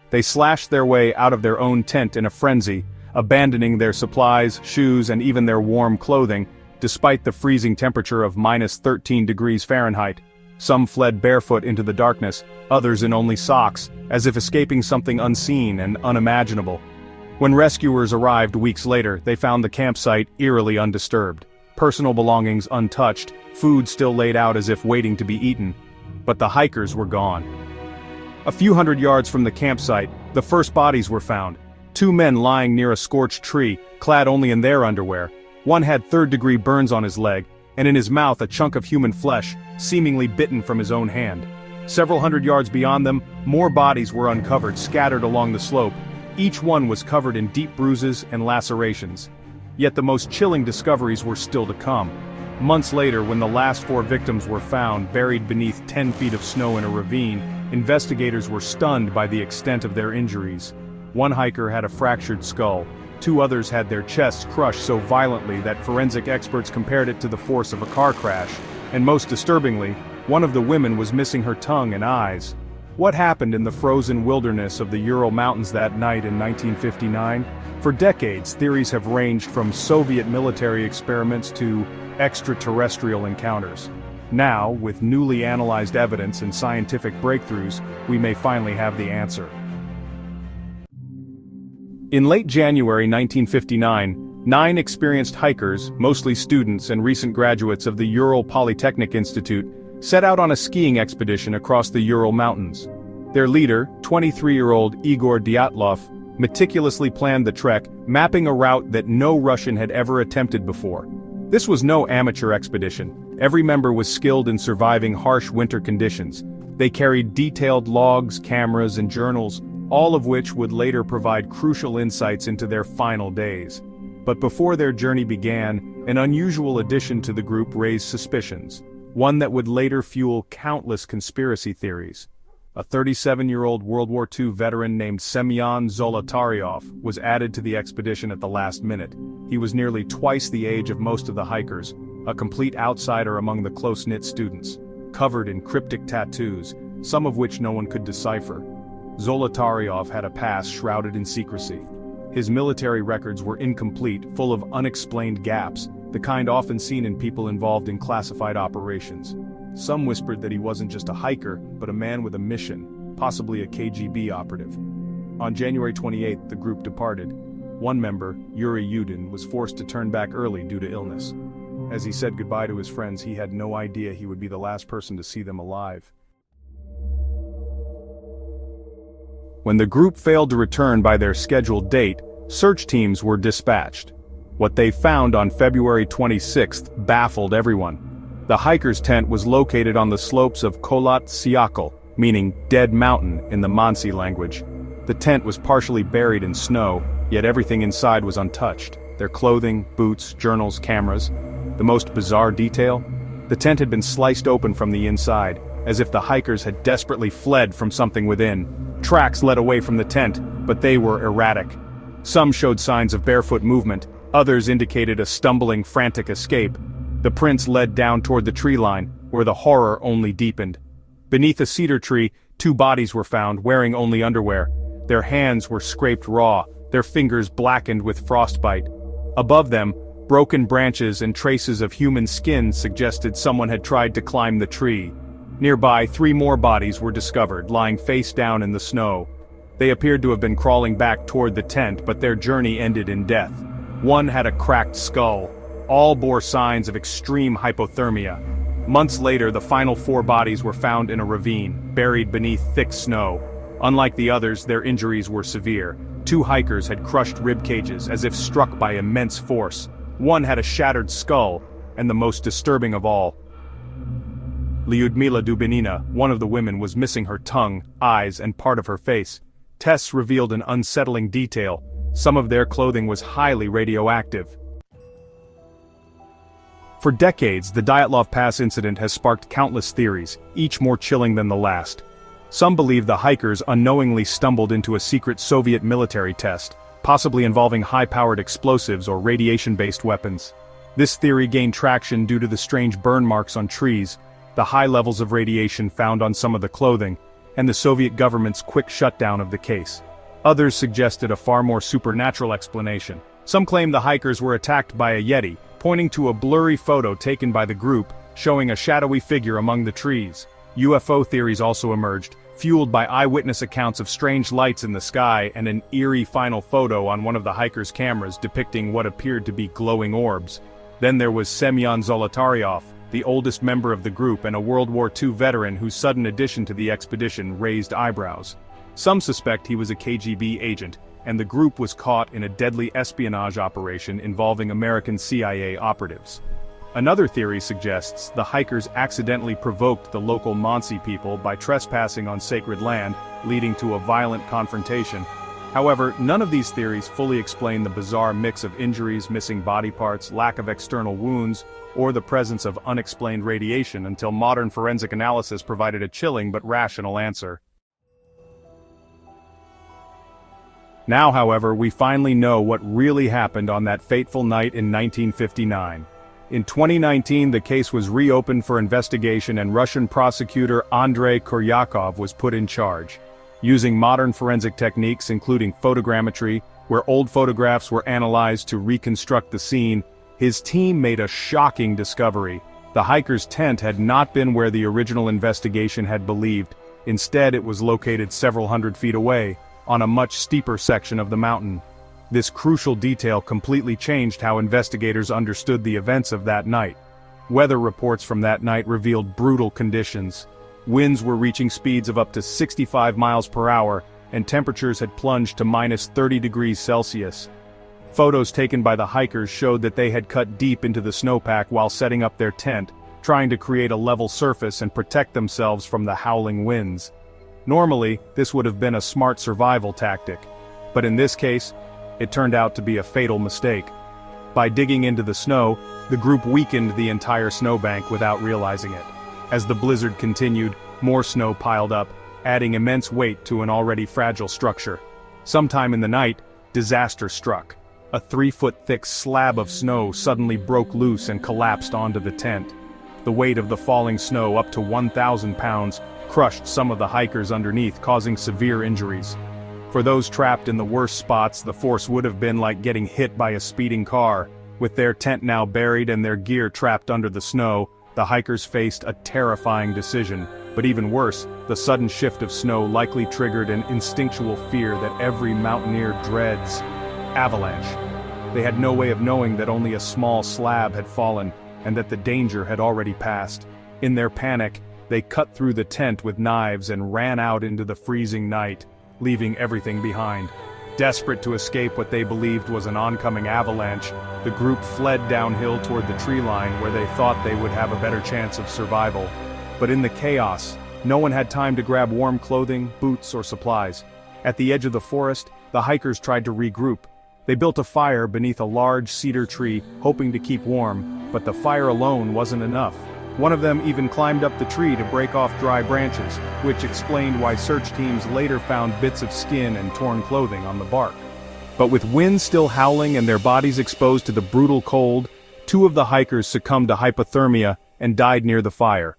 They slashed their way out of their own tent in a frenzy, abandoning their supplies, shoes, and even their warm clothing, despite the freezing temperature of -13 degrees Fahrenheit. Some fled barefoot into the darkness, others in only socks, as if escaping something unseen and unimaginable. When rescuers arrived weeks later, they found the campsite eerily undisturbed, personal belongings untouched, food still laid out as if waiting to be eaten. But the hikers were gone. A few hundred yards from the campsite, the first bodies were found. 2 men lying near a scorched tree, clad only in their underwear. One had third-degree burns on his leg, and in his mouth a chunk of human flesh, seemingly bitten from his own hand. Several hundred yards beyond them, more bodies were uncovered, scattered along the slope. Each one was covered in deep bruises and lacerations. Yet the most chilling discoveries were still to come. Months later, when the last 4 victims were found buried beneath 10 feet of snow in a ravine, investigators were stunned by the extent of their injuries. One hiker had a fractured skull. 2 others had their chests crushed so violently that forensic experts compared it to the force of a car crash. And most disturbingly, one of the women was missing her tongue and eyes. What happened in the frozen wilderness of the Ural Mountains that night in 1959? For decades, theories have ranged from Soviet military experiments to extraterrestrial encounters. Now, with newly analyzed evidence and scientific breakthroughs, we may finally have the answer. In late January 1959, 9 experienced hikers, mostly students and recent graduates of the Ural Polytechnic Institute, set out on a skiing expedition across the Ural Mountains. Their leader, 23-year-old Igor Dyatlov, meticulously planned the trek, mapping a route that no Russian had ever attempted before. This was no amateur expedition. Every member was skilled in surviving harsh winter conditions. They carried detailed logs, cameras, and journals, all of which would later provide crucial insights into their final days. But before their journey began, an unusual addition to the group raised suspicions, one that would later fuel countless conspiracy theories. A 37-year-old World War II veteran named Semyon Zolotaryov was added to the expedition at the last minute. He was nearly twice the age of most of the hikers, a complete outsider among the close-knit students, covered in cryptic tattoos, some of which no one could decipher. Zolotaryov had a past shrouded in secrecy. His military records were incomplete, full of unexplained gaps, the kind often seen in people involved in classified operations. Some whispered that he wasn't just a hiker, but a man with a mission, possibly a KGB operative. On January 28, the group departed. One member, Yuri Yudin, was forced to turn back early due to illness. As he said goodbye to his friends, he had no idea he would be the last person to see them alive. When the group failed to return by their scheduled date, search teams were dispatched. What they found on February 26th baffled everyone. The hiker's tent was located on the slopes of Kholat Syakhl, meaning dead mountain in the Mansi language. The tent was partially buried in snow, yet everything inside was untouched. Their clothing, boots, journals, cameras. The most bizarre detail? The tent had been sliced open from the inside, as if the hikers had desperately fled from something within. Tracks led away from the tent, but they were erratic. Some showed signs of barefoot movement, others indicated a stumbling, frantic escape. The prints led down toward the tree line, where the horror only deepened. Beneath a cedar tree, 2 bodies were found, wearing only underwear. Their hands were scraped raw, their fingers blackened with frostbite. Above them, broken branches and traces of human skin suggested someone had tried to climb the tree. Nearby, 3 more bodies were discovered, lying face down in the snow. They appeared to have been crawling back toward the tent, but their journey ended in death. One had a cracked skull. All bore signs of extreme hypothermia. Months later, the final 4 bodies were found in a ravine, buried beneath thick snow. Unlike the others, their injuries were severe. 2 hikers had crushed rib cages, as if struck by immense force. One had a shattered skull, and the most disturbing of all, Lyudmila Dubinina, one of the women, was missing her tongue, eyes, and part of her face. Tests revealed an unsettling detail. Some of their clothing was highly radioactive. For decades, the Dyatlov Pass incident has sparked countless theories, each more chilling than the last. Some believe the hikers unknowingly stumbled into a secret Soviet military test, possibly involving high-powered explosives or radiation-based weapons. This theory gained traction due to the strange burn marks on trees, the high levels of radiation found on some of the clothing, and the Soviet government's quick shutdown of the case. Others suggested a far more supernatural explanation. Some claim the hikers were attacked by a Yeti, pointing to a blurry photo taken by the group, showing a shadowy figure among the trees. UFO theories also emerged, fueled by eyewitness accounts of strange lights in the sky and an eerie final photo on one of the hikers' cameras depicting what appeared to be glowing orbs. Then there was Semyon Zolotaryov, the oldest member of the group and a World War II veteran whose sudden addition to the expedition raised eyebrows. Some suspect he was a KGB agent, and the group was caught in a deadly espionage operation involving American CIA operatives. Another theory suggests the hikers accidentally provoked the local Mansi people by trespassing on sacred land, leading to a violent confrontation. However, none of these theories fully explain the bizarre mix of injuries, missing body parts, lack of external wounds, or the presence of unexplained radiation until modern forensic analysis provided a chilling but rational answer. Now, however, we finally know what really happened on that fateful night in 1959. In 2019, the case was reopened for investigation and Russian prosecutor Andrei Kuryakov was put in charge. Using modern forensic techniques including photogrammetry, where old photographs were analyzed to reconstruct the scene, his team made a shocking discovery. The hiker's tent had not been where the original investigation had believed. Instead, it was located several hundred feet away, on a much steeper section of the mountain. This crucial detail completely changed how investigators understood the events of that night. Weather reports from that night revealed brutal conditions. Winds were reaching speeds of up to 65 miles per hour, and temperatures had plunged to -30 degrees Celsius. Photos taken by the hikers showed that they had cut deep into the snowpack while setting up their tent, trying to create a level surface and protect themselves from the howling winds. Normally, this would have been a smart survival tactic, but in this case, it turned out to be a fatal mistake. By digging into the snow, the group weakened the entire snowbank without realizing it. As the blizzard continued, more snow piled up, adding immense weight to an already fragile structure. Sometime in the night, disaster struck. A 3-foot-thick slab of snow suddenly broke loose and collapsed onto the tent. The weight of the falling snow, up to 1,000 pounds, crushed some of the hikers underneath, causing severe injuries. For those trapped in the worst spots, the force would have been like getting hit by a speeding car. With their tent now buried and their gear trapped under the snow, the hikers faced a terrifying decision. But even worse, the sudden shift of snow likely triggered an instinctual fear that every mountaineer dreads: avalanche. They had no way of knowing that only a small slab had fallen, and that the danger had already passed. In their panic, they cut through the tent with knives and ran out into the freezing night, leaving everything behind. Desperate to escape what they believed was an oncoming avalanche, the group fled downhill toward the tree line where they thought they would have a better chance of survival. But in the chaos, no one had time to grab warm clothing, boots, or supplies. At the edge of the forest, the hikers tried to regroup. They built a fire beneath a large cedar tree, hoping to keep warm, but the fire alone wasn't enough. One of them even climbed up the tree to break off dry branches, which explained why search teams later found bits of skin and torn clothing on the bark. But with winds still howling and their bodies exposed to the brutal cold, 2 of the hikers succumbed to hypothermia and died near the fire.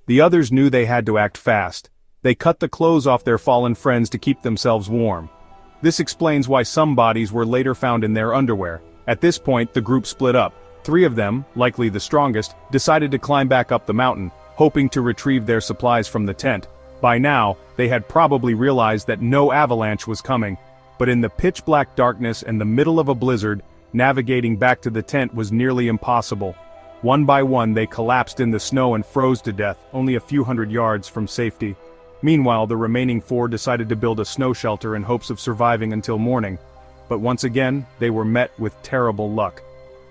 The others knew they had to act fast. They cut the clothes off their fallen friends to keep themselves warm. This explains why some bodies were later found in their underwear. At this point, the group split up. 3 of them, likely the strongest, decided to climb back up the mountain, hoping to retrieve their supplies from the tent. By now, they had probably realized that no avalanche was coming, but in the pitch-black darkness and the middle of a blizzard, navigating back to the tent was nearly impossible. One by one they collapsed in the snow and froze to death, only a few hundred yards from safety. Meanwhile, the remaining 4 decided to build a snow shelter in hopes of surviving until morning. But once again, they were met with terrible luck.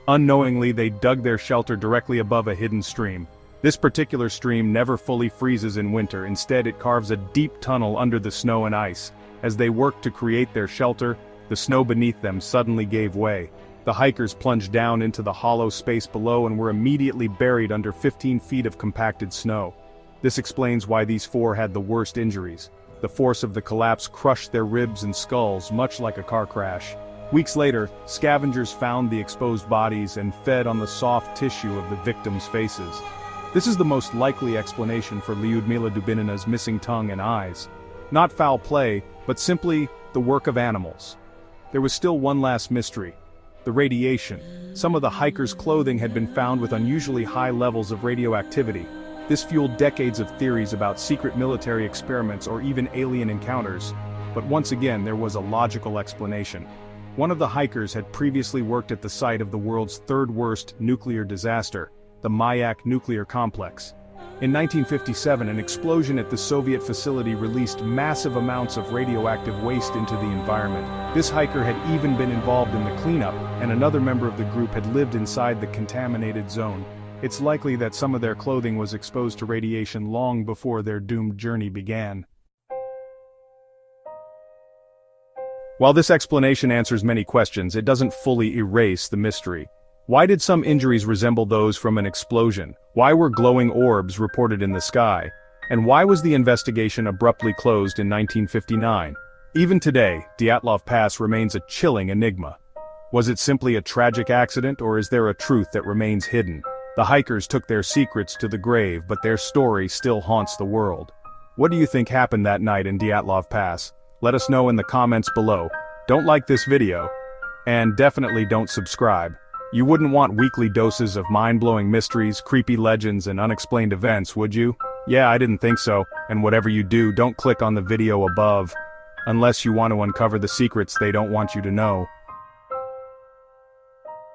Unknowingly, they dug their shelter directly above a hidden stream. This particular stream never fully freezes in winter, instead it carves a deep tunnel under the snow and ice. As they worked to create their shelter, the snow beneath them suddenly gave way. The hikers plunged down into the hollow space below and were immediately buried under 15 feet of compacted snow. This explains why these 4 had the worst injuries. The force of the collapse crushed their ribs and skulls, much like a car crash. Weeks later, scavengers found the exposed bodies and fed on the soft tissue of the victims' faces. This is the most likely explanation for Lyudmila Dubinina's missing tongue and eyes. Not foul play, but simply the work of animals. There was still one last mystery: the radiation. Some of the hikers' clothing had been found with unusually high levels of radioactivity. This fueled decades of theories about secret military experiments or even alien encounters. But once again, there was a logical explanation. One of the hikers had previously worked at the site of the world's third worst nuclear disaster, the Mayak nuclear complex. In 1957, an explosion at the Soviet facility released massive amounts of radioactive waste into the environment. This hiker had even been involved in the cleanup, and another member of the group had lived inside the contaminated zone. It's likely that some of their clothing was exposed to radiation long before their doomed journey began. While this explanation answers many questions, it doesn't fully erase the mystery. Why did some injuries resemble those from an explosion? Why were glowing orbs reported in the sky? And why was the investigation abruptly closed in 1959? Even today, Dyatlov Pass remains a chilling enigma. Was it simply a tragic accident, or is there a truth that remains hidden? The hikers took their secrets to the grave, but their story still haunts the world. What do you think happened that night in Dyatlov Pass? Let us know in the comments below. Don't like this video, and definitely don't subscribe. You wouldn't want weekly doses of mind-blowing mysteries, creepy legends, and unexplained events, would you? Yeah, I didn't think so, and whatever you do, don't click on the video above, unless you want to uncover the secrets they don't want you to know.